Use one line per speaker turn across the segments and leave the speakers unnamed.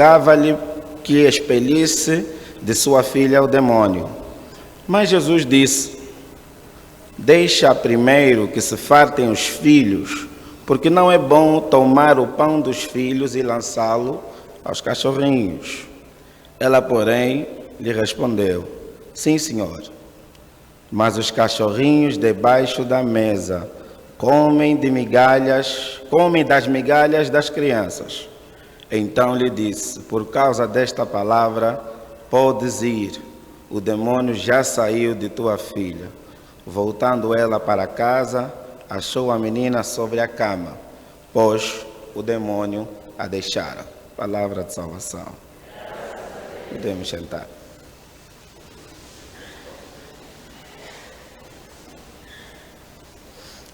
Rogava-lhe que expelisse de sua filha o demônio. Mas Jesus disse: deixa primeiro que se fartem os filhos, porque não é bom tomar o pão dos filhos e lançá-lo aos cachorrinhos. Ela, porém, lhe respondeu: sim, senhor, mas os cachorrinhos debaixo da mesa comem das migalhas das crianças. Então lhe disse: por causa desta palavra, podes ir, o demônio já saiu de tua filha. Voltando ela para casa, achou a menina sobre a cama, pois o demônio a deixara. Palavra de salvação. Podemos sentar.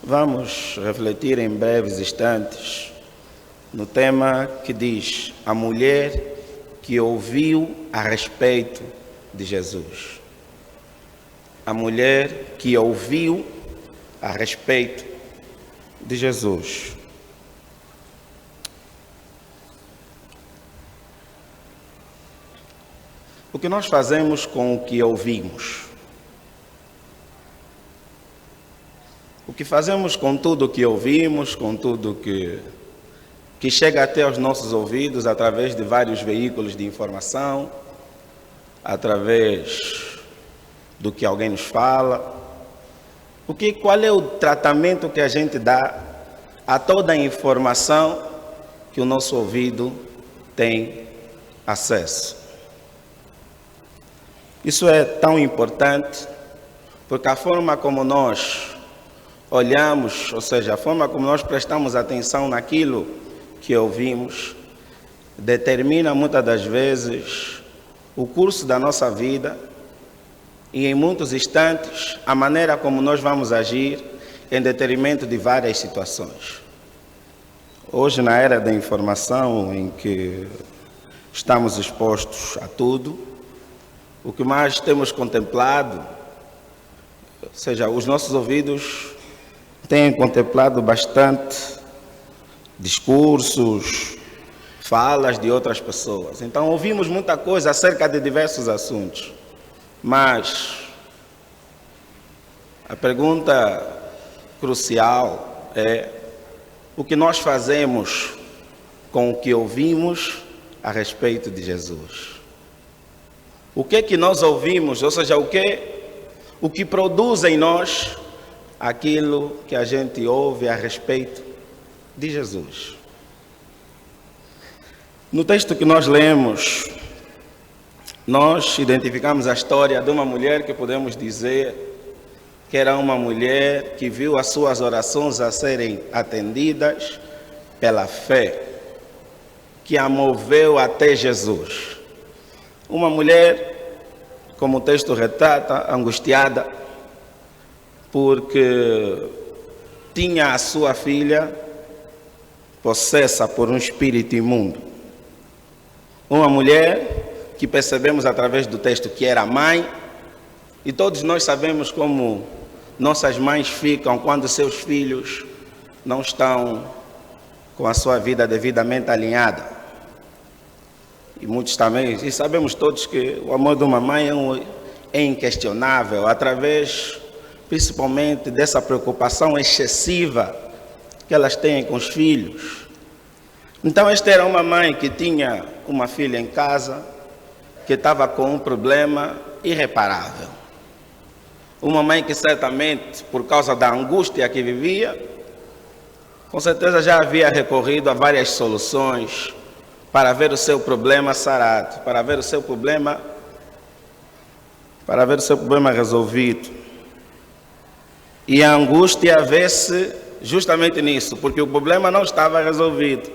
Vamos refletir em breves instantes no tema que diz: a mulher que ouviu a respeito de Jesus. A mulher que ouviu a respeito de Jesus. O que nós fazemos com o que ouvimos? O que fazemos com tudo o que ouvimos, com tudo que chega até aos nossos ouvidos através de vários veículos de informação, através do que alguém nos fala? Qual é o tratamento que a gente dá a toda a informação que o nosso ouvido tem acesso? Isso é tão importante porque a forma como nós olhamos, ou seja, a forma como nós prestamos atenção naquilo que ouvimos, determina muitas das vezes o curso da nossa vida e, em muitos instantes, a maneira como nós vamos agir em detrimento de várias situações. Hoje, na era da informação, em que estamos expostos a tudo, o que mais temos contemplado, ou seja, os nossos ouvidos têm contemplado bastante discursos, falas de outras pessoas. Então ouvimos muita coisa acerca de diversos assuntos, mas a pergunta crucial é: o que nós fazemos com o que ouvimos a respeito de Jesus? O que é que nós ouvimos, ou seja, o que produz em nós aquilo que a gente ouve a respeito de Jesus? No texto que nós lemos, nós identificamos a história de uma mulher que podemos dizer que era uma mulher que viu as suas orações a serem atendidas pela fé, que a moveu até Jesus. Uma mulher, como o texto retrata, angustiada, porque tinha a sua filha possessa por um espírito imundo. Uma mulher que percebemos através do texto que era mãe, e todos nós sabemos como nossas mães ficam quando seus filhos não estão com a sua vida devidamente alinhada. E muitos também, e sabemos todos que o amor de uma mãe é inquestionável, através principalmente dessa preocupação excessiva que elas têm com os filhos. Então esta era uma mãe que tinha uma filha em casa que estava com um problema irreparável. Uma mãe que certamente, por causa da angústia que vivia, com certeza já havia recorrido a várias soluções para ver o seu problema sarado, para ver o seu problema resolvido. E a angústia vê-se justamente nisso, porque o problema não estava resolvido.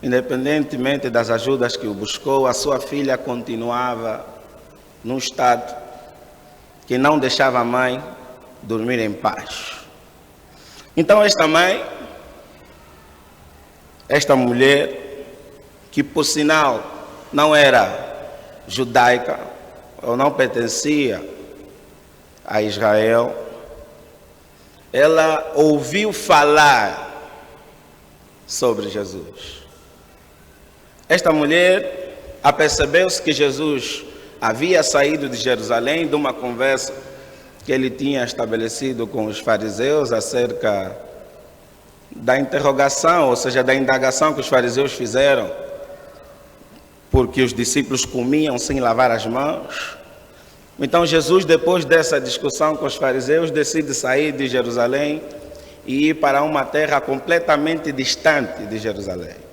Independentemente das ajudas que o buscou, a sua filha continuava num estado que não deixava a mãe dormir em paz. Então esta mãe, esta mulher, que por sinal não era judaica ou não pertencia a Israel, ela ouviu falar sobre Jesus. esta mulher apercebeu-se que Jesus havia saído de Jerusalém de uma conversa que ele tinha estabelecido com os fariseus acerca da interrogação, ou seja, da indagação que os fariseus fizeram, porque os discípulos comiam sem lavar as mãos. Então Jesus, depois dessa discussão com os fariseus, decide sair de Jerusalém e ir para uma terra completamente distante de Jerusalém.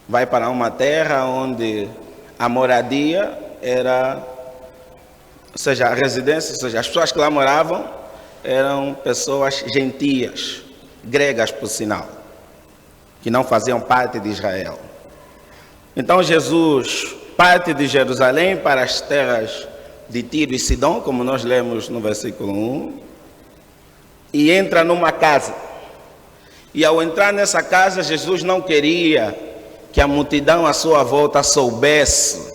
Vai para uma terra onde a moradia era, ou seja, a residência, ou seja, as pessoas que lá moravam eram pessoas gentias, gregas por sinal, que não faziam parte de Israel. Então Jesus parte de Jerusalém para as terras de Tiro e Sidom, como nós lemos no versículo 1, e entra numa casa. E ao entrar nessa casa, Jesus não queria que a multidão à sua volta soubesse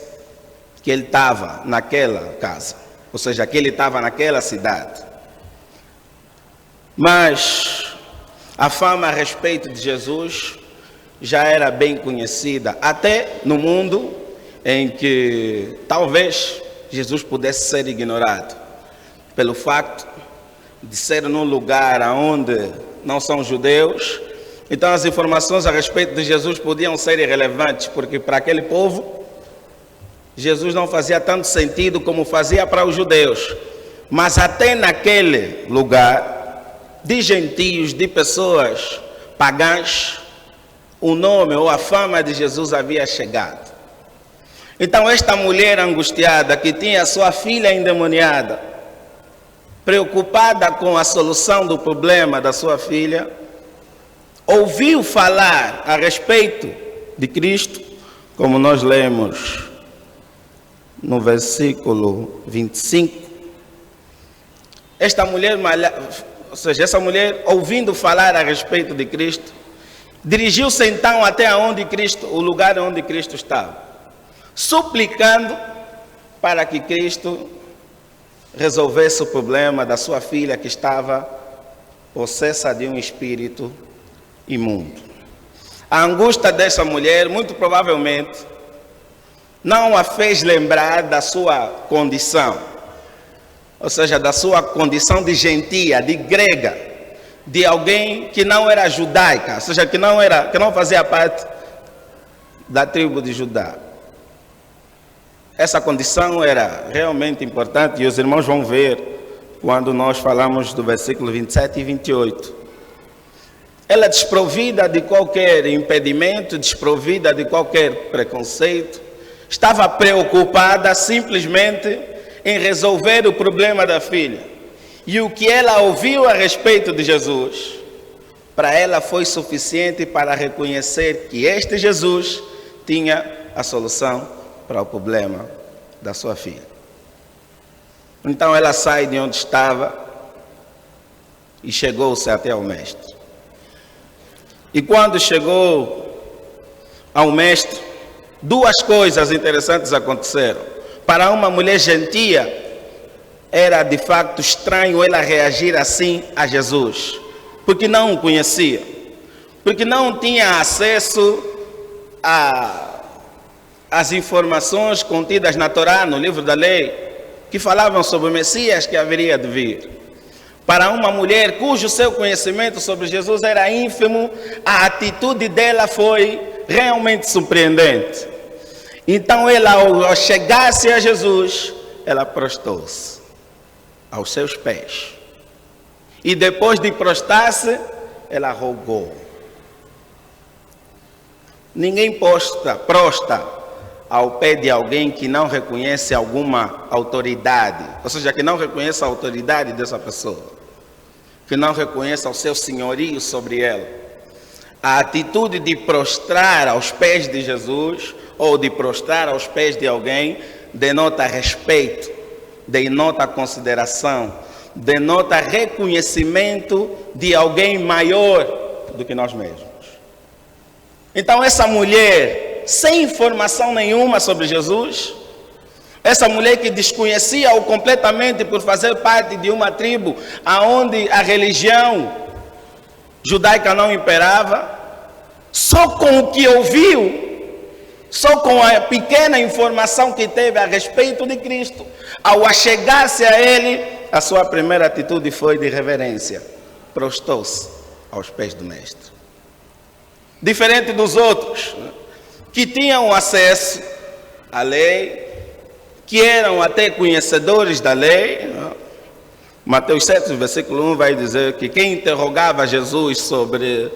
que ele estava naquela casa, ou seja, que ele estava naquela cidade. Mas a fama a respeito de Jesus já era bem conhecida, até no mundo em que talvez Jesus pudesse ser ignorado, pelo facto de ser num lugar onde não são judeus. Então as informações a respeito de Jesus podiam ser irrelevantes, porque para aquele povo Jesus não fazia tanto sentido como fazia para os judeus. Mas até naquele lugar de gentios, de pessoas pagãs, o nome ou a fama de Jesus havia chegado. Então esta mulher angustiada, que tinha sua filha endemoniada, preocupada com a solução do problema da sua filha, ouviu falar a respeito de Cristo, como nós lemos no versículo 25. Esta mulher, ou seja, essa mulher, ouvindo falar a respeito de Cristo, dirigiu-se então até onde Cristo, o lugar onde Cristo estava, suplicando para que Cristo resolvesse o problema da sua filha, que estava possessa de um espírito imundo. A angústia dessa mulher, muito provavelmente, não a fez lembrar da sua condição, ou seja, da sua condição de gentia, de grega, de alguém que não era judaica, ou seja, que não fazia parte da tribo de Judá. Essa condição era realmente importante, e os irmãos vão ver quando nós falamos do versículo 27 e 28. Ela, desprovida de qualquer impedimento, desprovida de qualquer preconceito, estava preocupada simplesmente em resolver o problema da filha. E o que ela ouviu a respeito de Jesus, para ela foi suficiente para reconhecer que este Jesus tinha a solução para o problema da sua filha. Então ela sai de onde estava e chegou-se até ao mestre. E quando chegou ao mestre, duas coisas interessantes aconteceram. Para uma mulher gentia, era de fato estranho ela reagir assim a Jesus, porque não o conhecia, porque não tinha acesso às informações contidas na Torá, no livro da lei, que falavam sobre o Messias que haveria de vir. Para uma mulher cujo seu conhecimento sobre Jesus era ínfimo, a atitude dela foi realmente surpreendente. Então ela, ao chegar-se a Jesus, ela prostrou-se aos seus pés. E depois de prostrar-se, ela rogou. Ninguém prostra ao pé de alguém que não reconhece alguma autoridade, ou seja, que não reconhece a autoridade dessa pessoa, que não reconhece o seu senhorio sobre ela. A atitude de prostrar aos pés de Jesus, ou de prostrar aos pés de alguém, denota respeito, denota consideração, denota reconhecimento de alguém maior do que nós mesmos. Então essa mulher, sem informação nenhuma sobre Jesus, essa mulher que desconhecia-o completamente por fazer parte de uma tribo onde a religião judaica não imperava, só com o que ouviu, só com a pequena informação que teve a respeito de Cristo, ao achegar-se a Ele, a sua primeira atitude foi de reverência. Prostou-se aos pés do Mestre. Diferente dos outros, que tinham acesso à lei, que eram até conhecedores da lei. Mateus 7, versículo 1 vai dizer que quem interrogava Jesus sobre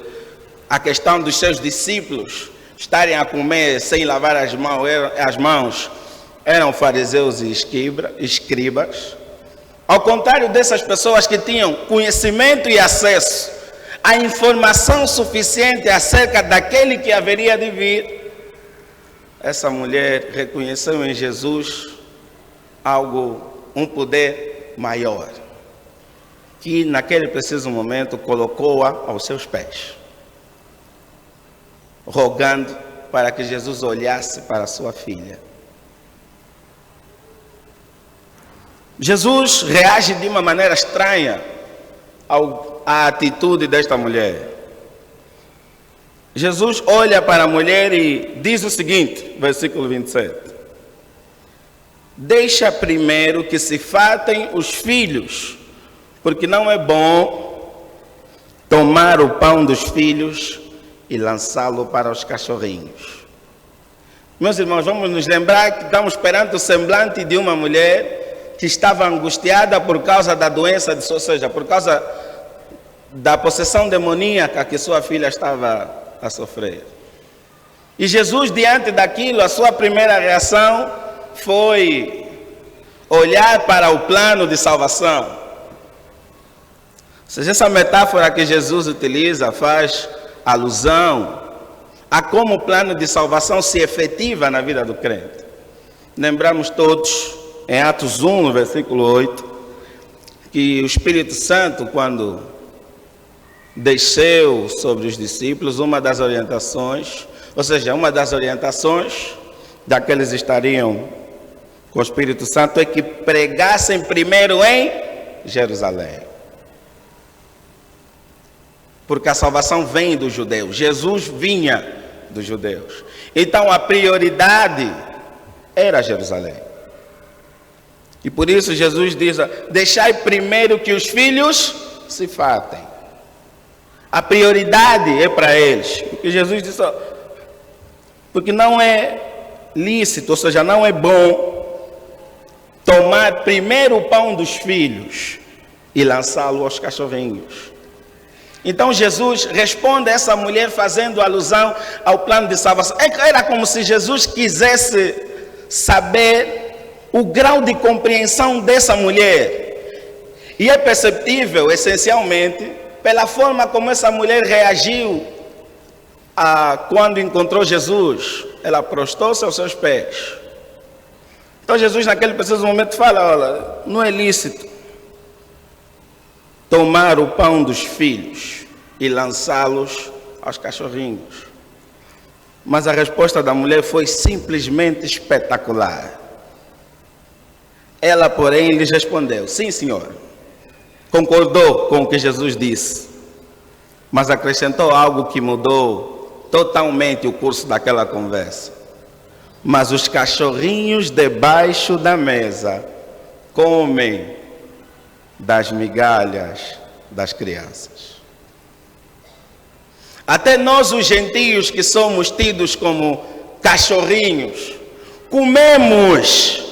a questão dos seus discípulos estarem a comer sem lavar as mãos eram fariseus e escribas. Ao contrário dessas pessoas que tinham conhecimento e acesso à informação suficiente acerca daquele que haveria de vir, essa mulher reconheceu em Jesus um poder maior, que naquele preciso momento colocou-a aos seus pés, rogando para que Jesus olhasse para sua filha. Jesus reage de uma maneira estranha à atitude desta mulher. Jesus olha para a mulher e diz o seguinte, versículo 27. Deixa primeiro que se fartem os filhos, porque não é bom tomar o pão dos filhos e lançá-lo para os cachorrinhos. Meus irmãos, vamos nos lembrar que estamos perante o semblante de uma mulher que estava angustiada por causa da doença, ou seja, por causa da possessão demoníaca que sua filha estava a sofrer. E Jesus, diante daquilo, a sua primeira reação foi olhar para o plano de salvação. Ou seja, essa metáfora que Jesus utiliza faz alusão a como o plano de salvação se efetiva na vida do crente. Lembramos todos, em Atos 1, no versículo 8, que o Espírito Santo, quando desceu sobre os discípulos, uma das orientações daqueles que estariam com o Espírito Santo é que pregassem primeiro em Jerusalém. Porque a salvação vem dos judeus, Jesus vinha dos judeus. Então a prioridade era Jerusalém. E por isso Jesus diz, deixai primeiro que os filhos se fartem. A prioridade é para eles. Porque Jesus disse, porque não é lícito, ou seja, não é bom tomar primeiro o pão dos filhos e lançá-lo aos cachorrinhos. Então Jesus responde a essa mulher fazendo alusão ao plano de salvação. Era como se Jesus quisesse saber o grau de compreensão dessa mulher. E é perceptível, essencialmente, pela forma como essa mulher reagiu quando encontrou Jesus. Ela prostou-se aos seus pés. Então Jesus naquele preciso momento fala, olha, não é lícito tomar o pão dos filhos e lançá-los aos cachorrinhos. Mas a resposta da mulher foi simplesmente espetacular. Ela, porém, lhes respondeu, sim, senhor. Concordou com o que Jesus disse, mas acrescentou algo que mudou totalmente o curso daquela conversa. Mas os cachorrinhos debaixo da mesa comem das migalhas das crianças. Até nós, os gentios, que somos tidos como cachorrinhos, comemos,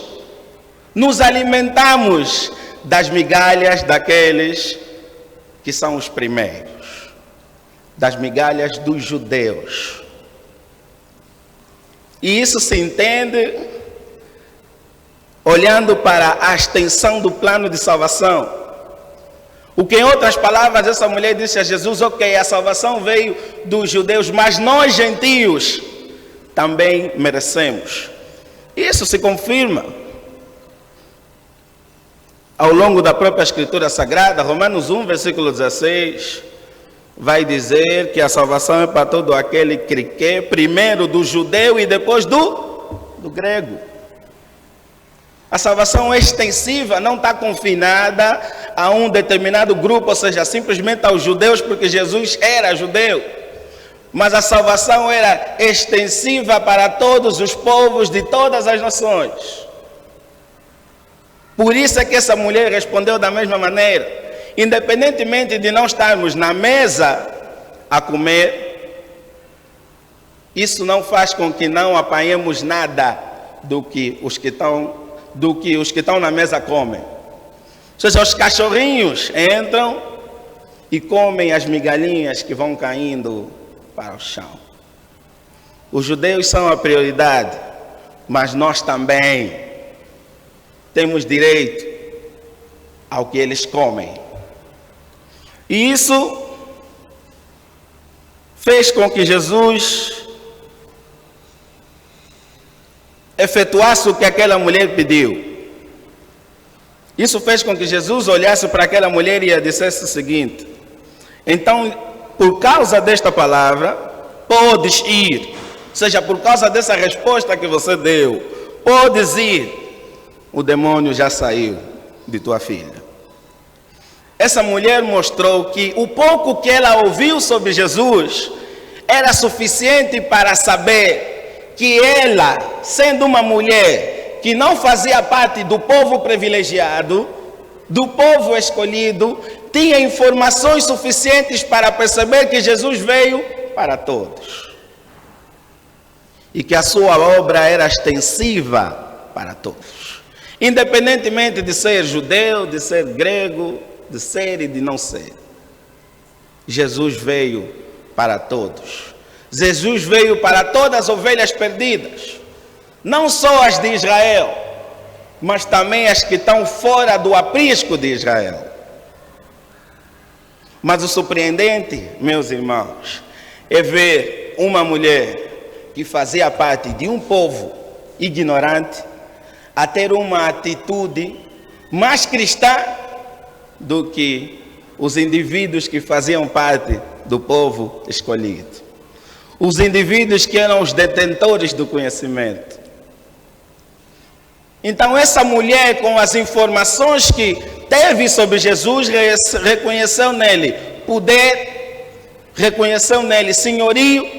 nos alimentamos das migalhas daqueles que são os primeiros, das migalhas dos judeus. E isso se entende olhando para a extensão do plano de salvação. O que, em outras palavras, essa mulher disse a Jesus, ok, a salvação veio dos judeus, mas nós, gentios, também merecemos. Isso se confirma ao longo da própria Escritura Sagrada. Romanos 1, versículo 16, vai dizer que a salvação é para todo aquele que crê, primeiro do judeu e depois do grego. A salvação é extensiva, não está confinada a um determinado grupo, ou seja, simplesmente aos judeus, porque Jesus era judeu. mas a salvação era extensiva para todos os povos de todas as nações. Por isso é que essa mulher respondeu da mesma maneira. Independentemente de não estarmos na mesa a comer, isso não faz com que não apanhemos nada do que os que estão na mesa comem. Ou seja, os cachorrinhos entram e comem as migalhinhas que vão caindo para o chão. Os judeus são a prioridade, mas nós também temos direito ao que eles comem. E isso fez com que Jesus efetuasse o que aquela mulher pediu. Isso fez com que Jesus olhasse para aquela mulher e dissesse o seguinte: então, por causa desta palavra, podes ir. Ou seja, por causa dessa resposta que você deu, podes ir. O demônio já saiu de tua filha. Essa mulher mostrou que o pouco que ela ouviu sobre Jesus era suficiente para saber que ela, sendo uma mulher que não fazia parte do povo privilegiado, do povo escolhido, tinha informações suficientes para perceber que Jesus veio para todos. E que a sua obra era extensiva para todos. Independentemente de ser judeu, de ser grego, de ser e de não ser. Jesus veio para todos. Jesus veio para todas as ovelhas perdidas. Não só as de Israel, mas também as que estão fora do aprisco de Israel. Mas o surpreendente, meus irmãos, é ver uma mulher que fazia parte de um povo ignorante a ter uma atitude mais cristã do que os indivíduos que faziam parte do povo escolhido. Os indivíduos que eram os detentores do conhecimento. Então essa mulher, com as informações que teve sobre Jesus, reconheceu nele poder, reconheceu nele senhorio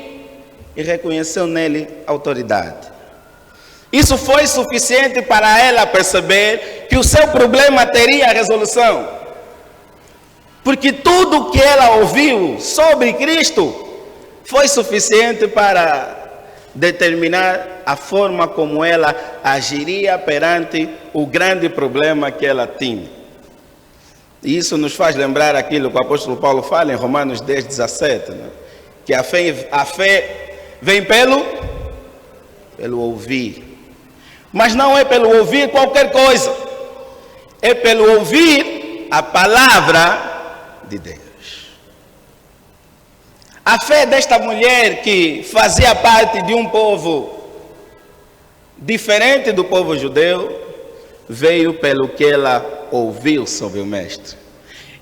e reconheceu nele autoridade. Isso foi suficiente para ela perceber que o seu problema teria resolução. Porque tudo que ela ouviu sobre Cristo foi suficiente para determinar a forma como ela agiria perante o grande problema que ela tinha. E isso nos faz lembrar aquilo que o apóstolo Paulo fala em Romanos 10, 17, né? Que a fé vem pelo ouvir. Mas não é pelo ouvir qualquer coisa. É pelo ouvir a palavra de Deus. A fé desta mulher, que fazia parte de um povo diferente do povo judeu, veio pelo que ela ouviu sobre o Mestre.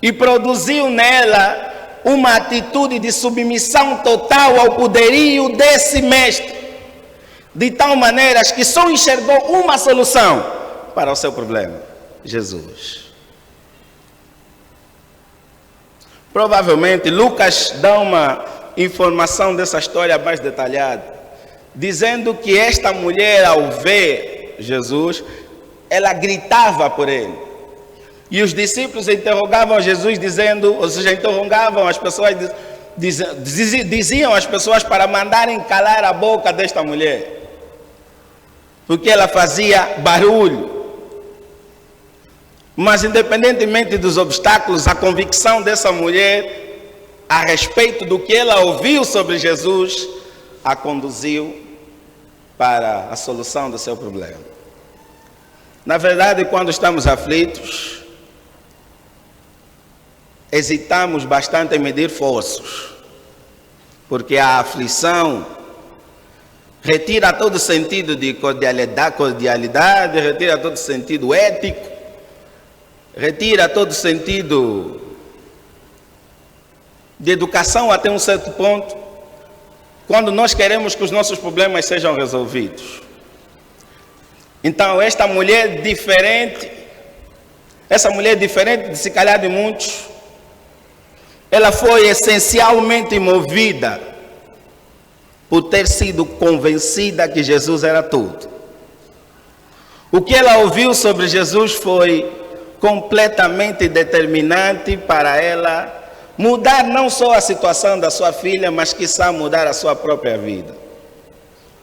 E produziu nela uma atitude de submissão total ao poderio desse Mestre. De tal maneira que só enxergou uma solução para o seu problema: Jesus. Provavelmente Lucas dá uma informação dessa história mais detalhada, dizendo que esta mulher, ao ver Jesus, ela gritava por ele. E os discípulos interrogavam Jesus dizendo, ou seja, interrogavam as pessoas, diziam às pessoas para mandarem calar a boca desta mulher, porque ela fazia barulho. Mas independentemente dos obstáculos, a convicção dessa mulher a respeito do que ela ouviu sobre Jesus a conduziu para a solução do seu problema. Na verdade, quando estamos aflitos, hesitamos bastante em medir esforços, porque a aflição retira todo o sentido de cordialidade, retira todo o sentido ético, retira todo o sentido de educação até um certo ponto, quando nós queremos que os nossos problemas sejam resolvidos. Então, essa mulher diferente de se calhar de muitos, ela foi essencialmente movida por ter sido convencida que Jesus era tudo. O que ela ouviu sobre Jesus foi completamente determinante para ela mudar não só a situação da sua filha, mas quiçá mudar a sua própria vida.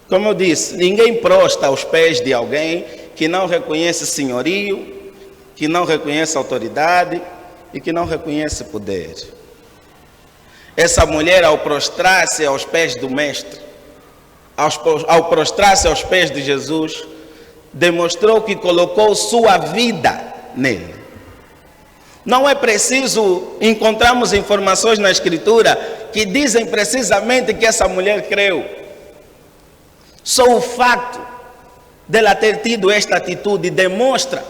Como eu disse, ninguém prosta aos pés de alguém que não reconhece senhorio, que não reconhece autoridade e que não reconhece poder. Essa mulher, ao prostrar-se aos pés do Mestre, ao prostrar-se aos pés de Jesus, demonstrou que colocou sua vida nele. Não é preciso encontrarmos informações na Escritura que dizem precisamente que essa mulher creu. Só o fato dela ter tido esta atitude demonstra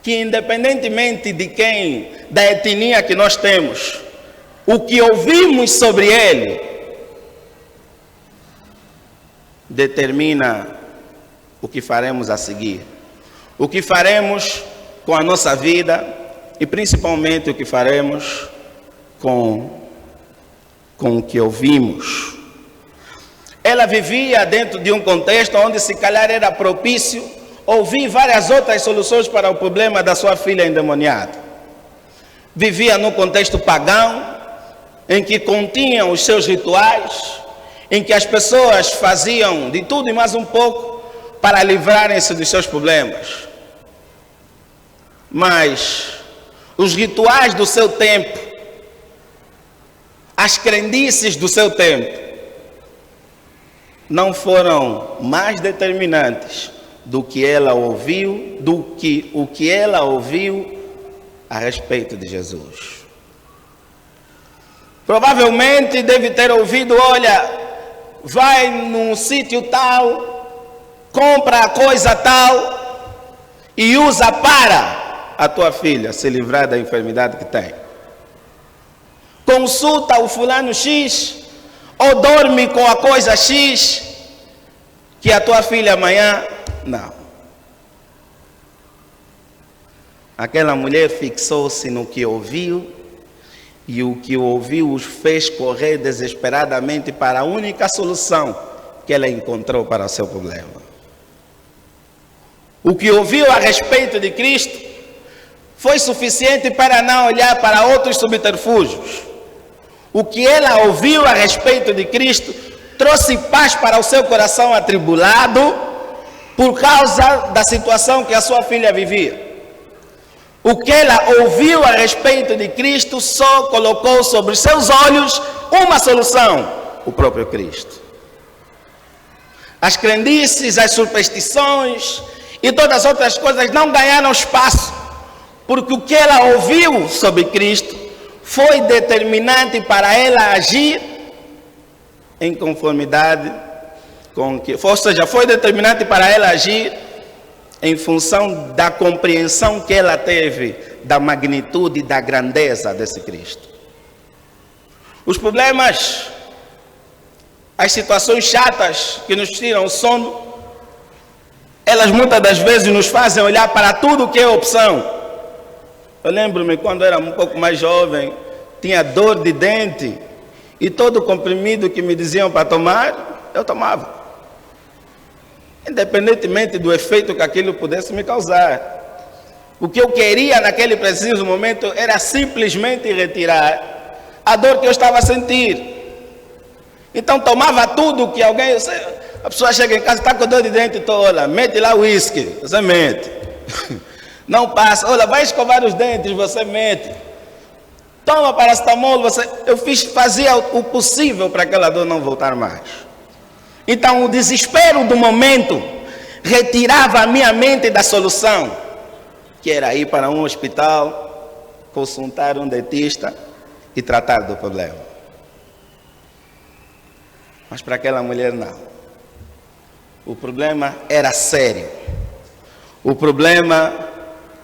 que, independentemente de quem, da etnia que nós temos, o que ouvimos sobre ele determina o que faremos a seguir, o que faremos com a nossa vida e principalmente o que faremos com o que ouvimos. Ela vivia dentro de um contexto onde se calhar era propício ouvir várias outras soluções para o problema da sua filha endemoniada. Vivia num contexto pagão, em que continham os seus rituais, em que as pessoas faziam de tudo e mais um pouco para livrarem-se dos seus problemas. Mas os rituais do seu tempo, as crendices do seu tempo, não foram mais determinantes do que ela ouviu, o que ela ouviu a respeito de Jesus. Provavelmente deve ter ouvido: olha, vai num sítio tal, compra a coisa tal e usa para a tua filha se livrar da enfermidade que tem. Consulta o fulano X, ou dorme com a coisa X, que a tua filha amanhã... Não. Aquela mulher fixou-se no que ouviu, e o que ouviu os fez correr desesperadamente para a única solução que ela encontrou para o seu problema. O que ouviu a respeito de Cristo foi suficiente para não olhar para outros subterfúgios. O que ela ouviu a respeito de Cristo trouxe paz para o seu coração atribulado por causa da situação que a sua filha vivia. O que ela ouviu a respeito de Cristo só colocou sobre seus olhos uma solução: o próprio Cristo. As crendices, as superstições e todas as outras coisas não ganharam espaço, porque o que ela ouviu sobre Cristo foi determinante para ela agir em conformidade com que, ou seja, foi determinante para ela agir em função da compreensão que ela teve da magnitude e da grandeza desse Cristo. Os problemas, as situações chatas que nos tiram o sono, elas muitas das vezes nos fazem olhar para tudo que é opção. Eu lembro-me quando era um pouco mais jovem, tinha dor de dente e todo comprimido que me diziam para tomar, eu tomava. Independentemente do efeito que aquilo pudesse me causar. O que eu queria naquele preciso momento era simplesmente retirar a dor que eu estava a sentir. Então tomava tudo que alguém... A pessoa chega em casa, está com dor de dente, olha, mete lá o uísque, você mete. Não passa, olha, vai escovar os dentes, você mete. Toma paracetamol, eu fazia o possível para aquela dor não voltar mais. Então o desespero do momento retirava a minha mente da solução, que era ir para um hospital, consultar um dentista e tratar do problema. Mas para aquela mulher não. O problema era sério. O problema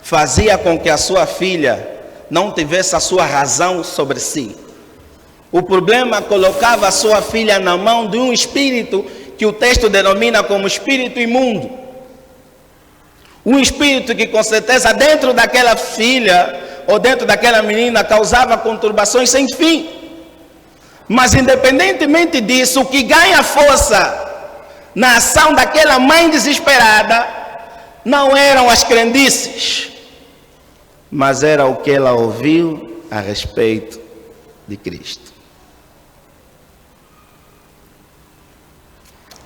fazia com que a sua filha não tivesse a sua razão sobre si. O problema colocava a sua filha na mão de um espírito que o texto denomina como espírito imundo. Um espírito que com certeza dentro daquela filha ou dentro daquela menina causava conturbações sem fim. Mas independentemente disso, o que ganha força na ação daquela mãe desesperada não eram as crendices, mas era o que ela ouviu a respeito de Cristo.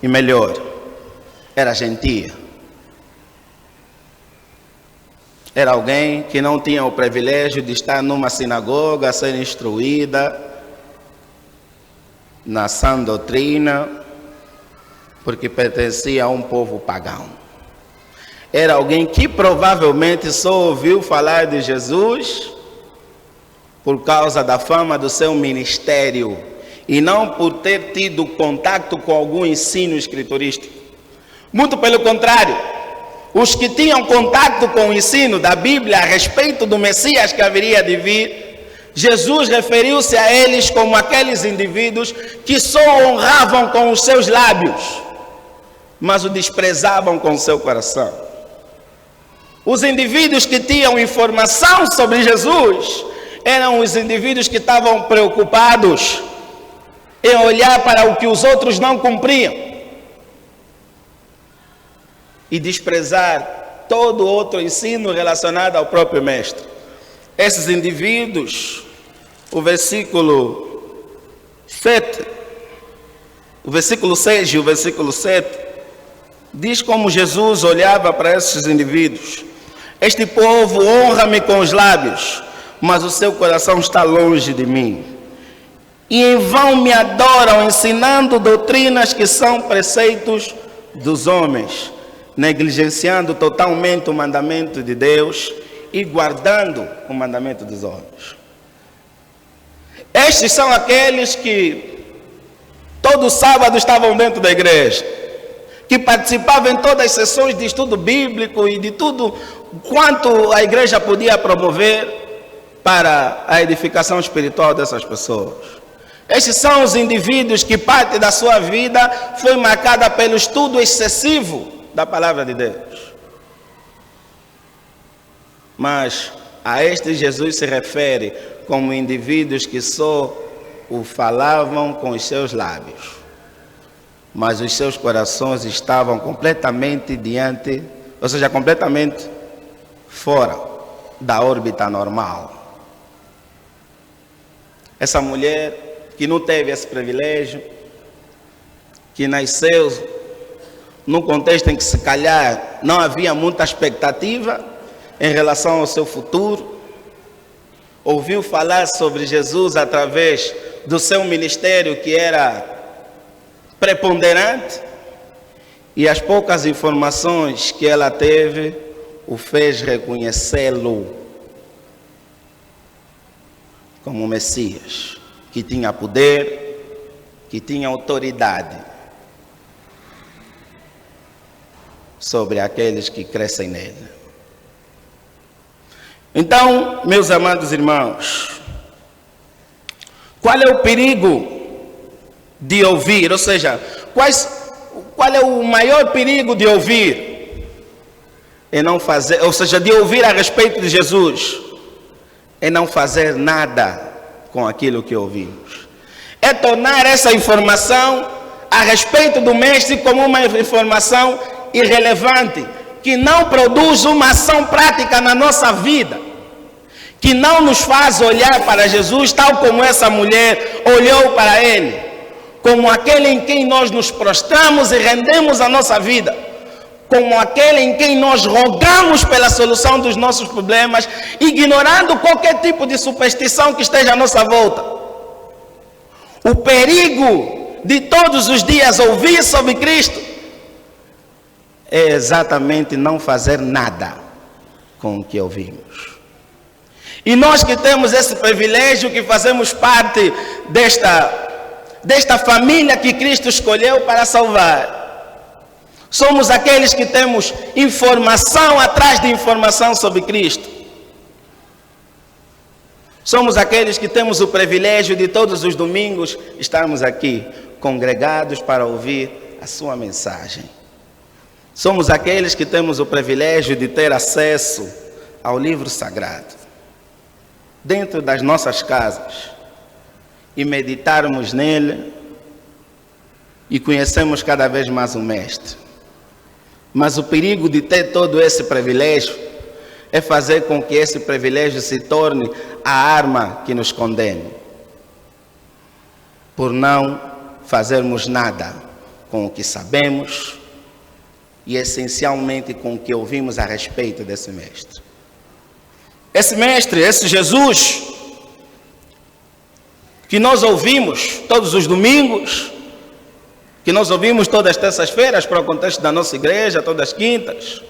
E melhor, era gentia. Era alguém que não tinha o privilégio de estar numa sinagoga, ser instruída na sã doutrina, porque pertencia a um povo pagão. Era alguém que provavelmente só ouviu falar de Jesus por causa da fama do seu ministério e não por ter tido contato com algum ensino escriturístico. Muito pelo contrário, os que tinham contato com o ensino da Bíblia a respeito do Messias que haveria de vir, Jesus referiu-se a eles como aqueles indivíduos que só honravam com os seus lábios, mas o desprezavam com o seu coração. Os indivíduos que tinham informação sobre Jesus eram os indivíduos que estavam preocupados em olhar para o que os outros não cumpriam e desprezar todo outro ensino relacionado ao próprio Mestre. Esses indivíduos, o versículo 7, o versículo 6 e o versículo 7, diz como Jesus olhava para esses indivíduos: este povo honra-me com os lábios, mas o seu coração está longe de mim. E em vão me adoram, ensinando doutrinas que são preceitos dos homens, negligenciando totalmente o mandamento de Deus e guardando o mandamento dos homens. Estes são aqueles que todo sábado estavam dentro da igreja, que participavam em todas as sessões de estudo bíblico e de tudo quanto a igreja podia promover para a edificação espiritual dessas pessoas. Estes são os indivíduos que parte da sua vida foi marcada pelo estudo excessivo da palavra de Deus. Mas a este Jesus se refere como indivíduos que só o falavam com os seus lábios, mas os seus corações estavam completamente diante, ou seja, completamente fora da órbita normal. Essa mulher que não teve esse privilégio, que nasceu num contexto em que se calhar não havia muita expectativa em relação ao seu futuro, ouviu falar sobre Jesus através do seu ministério que era preponderante, e as poucas informações que ela teve o fez reconhecê-lo como Messias, que tinha poder, que tinha autoridade sobre aqueles que crescem nele. Então, meus amados irmãos, qual é o perigo de ouvir? Ou seja, qual é o maior perigo de ouvir? É não fazer, ou seja, de ouvir a respeito de Jesus, é não fazer nada com aquilo que ouvimos. É tornar essa informação a respeito do Mestre como uma informação irrelevante, que não produz uma ação prática na nossa vida, que não nos faz olhar para Jesus tal como essa mulher olhou para ele, como aquele em quem nós nos prostramos e rendemos a nossa vida, como aquele em quem nós rogamos pela solução dos nossos problemas, ignorando qualquer tipo de superstição que esteja à nossa volta. O perigo de todos os dias ouvir sobre Cristo é exatamente não fazer nada com o que ouvimos. E nós que temos esse privilégio, que fazemos parte desta família que Cristo escolheu para salvar, somos aqueles que temos informação atrás de informação sobre Cristo. Somos aqueles que temos o privilégio de todos os domingos estarmos aqui congregados para ouvir a sua mensagem. Somos aqueles que temos o privilégio de ter acesso ao livro sagrado dentro das nossas casas e meditarmos nele e conhecermos cada vez mais o Mestre. Mas o perigo de ter todo esse privilégio é fazer com que esse privilégio se torne a arma que nos condene, por não fazermos nada com o que sabemos e essencialmente com o que ouvimos a respeito desse Mestre. Esse Mestre, esse Jesus, que nós ouvimos todos os domingos, que nós ouvimos todas as terças-feiras para o contexto da nossa igreja, todas as quintas,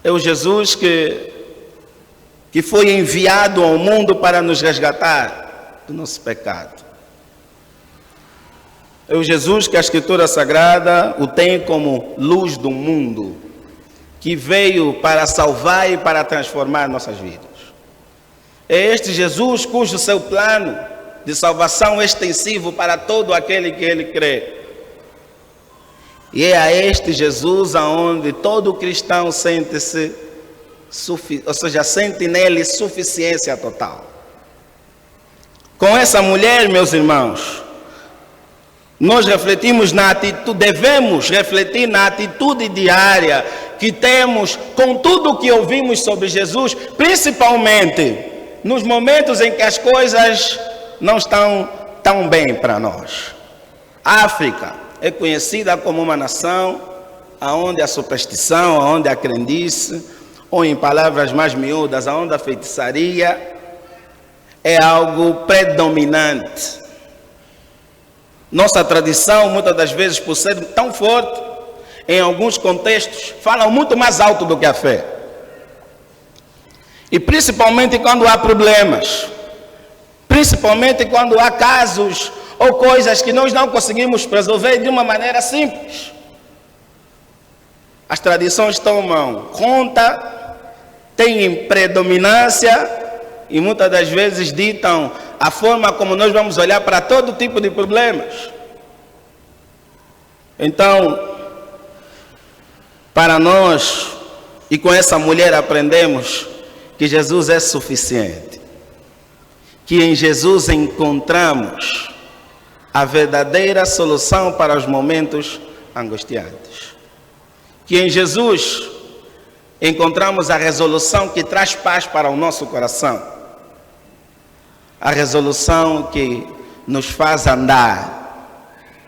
é o Jesus que foi enviado ao mundo para nos resgatar do nosso pecado. É o Jesus que a Escritura Sagrada o tem como luz do mundo, que veio para salvar e para transformar nossas vidas. É este Jesus cujo seu plano de salvação é extensivo para todo aquele que ele crê. E é a este Jesus aonde todo cristão sente-se, ou seja, sente nele suficiência total. Com essa mulher, meus irmãos, nós refletimos na atitude, devemos refletir na atitude diária que temos com tudo o que ouvimos sobre Jesus, principalmente nos momentos em que as coisas não estão tão bem para nós. A África é conhecida como uma nação onde a superstição, onde a crendice, ou em palavras mais miúdas, onde a feitiçaria é algo predominante. Nossa tradição, muitas das vezes, por ser tão forte, em alguns contextos, fala muito mais alto do que a fé. E principalmente quando há problemas, principalmente quando há casos ou coisas que nós não conseguimos resolver de uma maneira simples. As tradições tomam conta, têm predominância e muitas das vezes ditam a forma como nós vamos olhar para todo tipo de problemas. Então, para nós, e com essa mulher aprendemos que Jesus é suficiente, que em Jesus encontramos a verdadeira solução para os momentos angustiantes, que em Jesus encontramos a resolução que traz paz para o nosso coração, a resolução que nos faz andar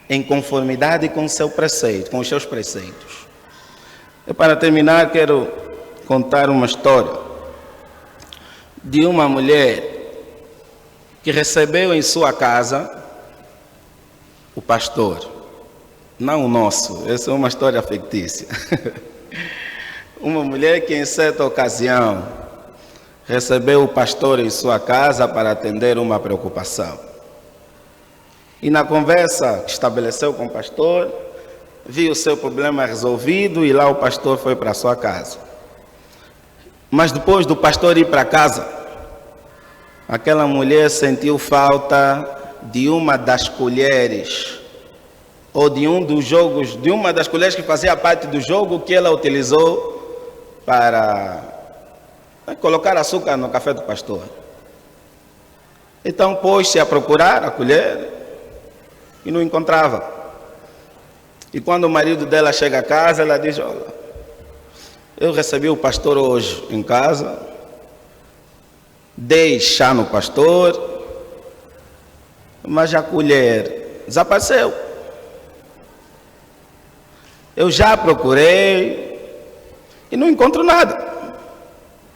em conformidade com o seu preceito, com os seus preceitos. E para terminar, quero contar uma história de uma mulher que recebeu em sua casa o pastor, não o nosso, essa é uma história fictícia. Uma mulher que em certa ocasião recebeu o pastor em sua casa para atender uma preocupação. E na conversa que estabeleceu com o pastor, viu o seu problema resolvido e lá o pastor foi para sua casa. Mas depois do pastor ir para casa, aquela mulher sentiu falta de uma das colheres, ou de um dos jogos, de uma das colheres que fazia parte do jogo que ela utilizou para colocar açúcar no café do pastor. Então pôs-se a procurar a colher e não encontrava. E quando o marido dela chega a casa, ela diz: olha, eu recebi o pastor hoje em casa, dei chá no pastor, mas a colher desapareceu. Eu já procurei e não encontro nada.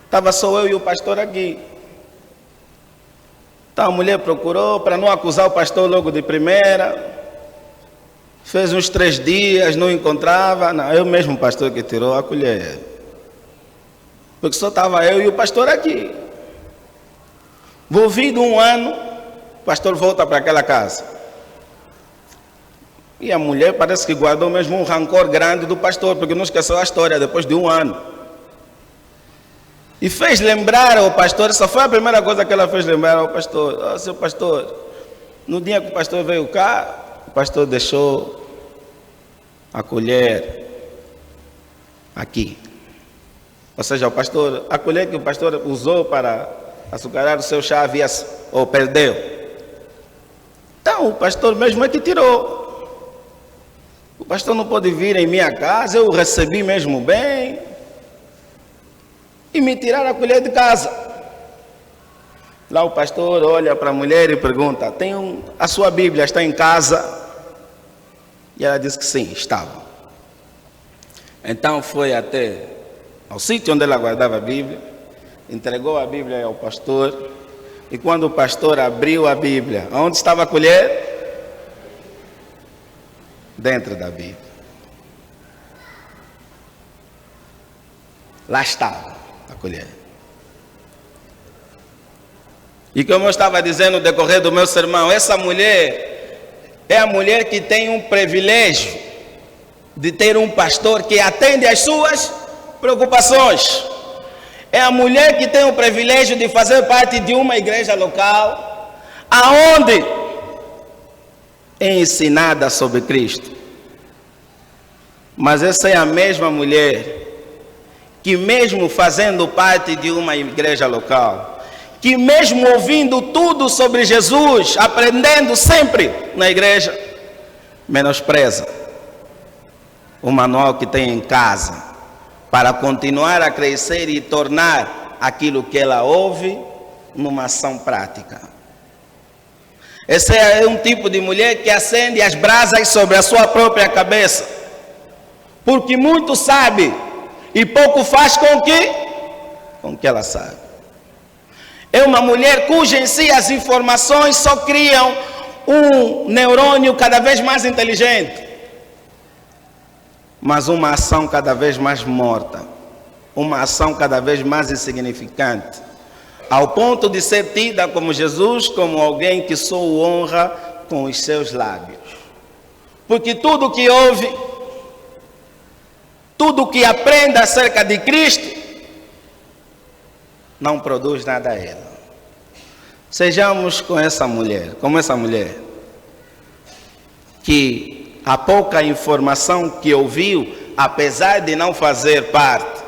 Estava só eu e o pastor aqui. Então a mulher procurou para não acusar o pastor logo de primeira. Fez uns 3 dias, não encontrava. Não, eu mesmo, o pastor, que tirou a colher. Porque só estava eu e o pastor aqui. Volvido um ano, o pastor volta para aquela casa. E a mulher parece que guardou mesmo um rancor grande do pastor, porque não esqueceu a história depois de um ano. E fez lembrar ao pastor, essa foi a primeira coisa que ela fez lembrar ao pastor: oh, seu pastor, no dia que o pastor veio cá, o pastor deixou a colher aqui. Ou seja, o pastor, a colher que o pastor usou para açucarar o seu chá havia, ou perdeu. Então o pastor mesmo é que tirou. O pastor não pode vir em minha casa, eu o recebi mesmo bem, e me tirar a colher de casa. Lá o pastor olha para a mulher e pergunta: a sua Bíblia está em casa? E ela disse que sim, estava. Então foi até ao sítio onde ela guardava a Bíblia, entregou a Bíblia ao pastor, e quando o pastor abriu a Bíblia, onde estava a colher? Dentro da Bíblia. Lá estava a colher. E como eu estava dizendo no decorrer do meu sermão, essa mulher é a mulher que tem um privilégio de ter um pastor que atende às suas preocupações. É a mulher que tem o privilégio de fazer parte de uma igreja local, aonde é ensinada sobre Cristo. Mas essa é a mesma mulher que, mesmo fazendo parte de uma igreja local, que mesmo ouvindo tudo sobre Jesus, aprendendo sempre na igreja, menospreza o manual que tem em casa para continuar a crescer e tornar aquilo que ela ouve numa ação prática. Esse é um tipo de mulher que acende as brasas sobre a sua própria cabeça, porque muito sabe e pouco faz com que ela sabe. É uma mulher cuja em si as informações só criam um neurônio cada vez mais inteligente, mas uma ação cada vez mais morta, uma ação cada vez mais insignificante, ao ponto de ser tida como Jesus, como alguém que só o honra com os seus lábios. Porque tudo que ouve, tudo que aprende acerca de Cristo, não produz nada a ela. Sejamos como essa mulher, que a pouca informação que ouviu, apesar de não fazer parte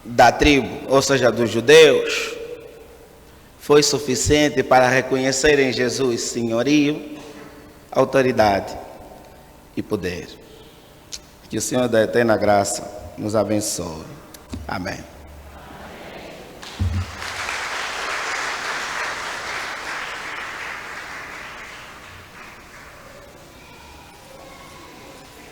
da tribo, ou seja, dos judeus, foi suficiente para reconhecer em Jesus senhorio, autoridade e poder. Que o Senhor da eterna graça nos abençoe. Amém.